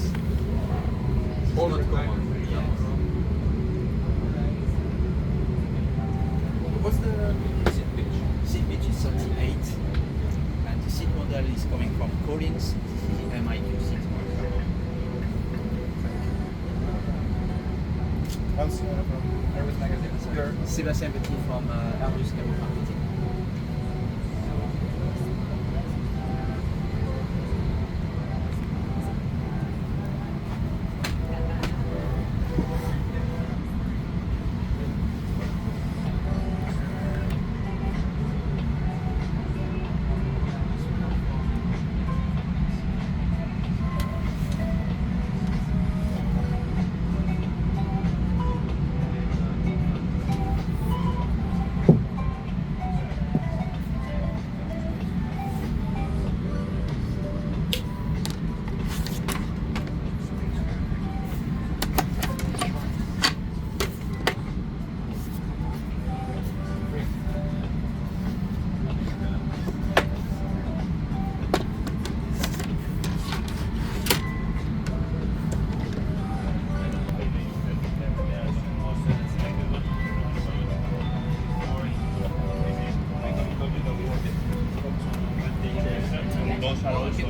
it's All not the time. common. Yeah. What's the seat pitch? Seat pitch is 38, and the seat model is coming from Collins. This is the MIQ seat. Once from Airbus Magazine. You're Sébastien Petit from Airbus Cabin Marketing. Those are also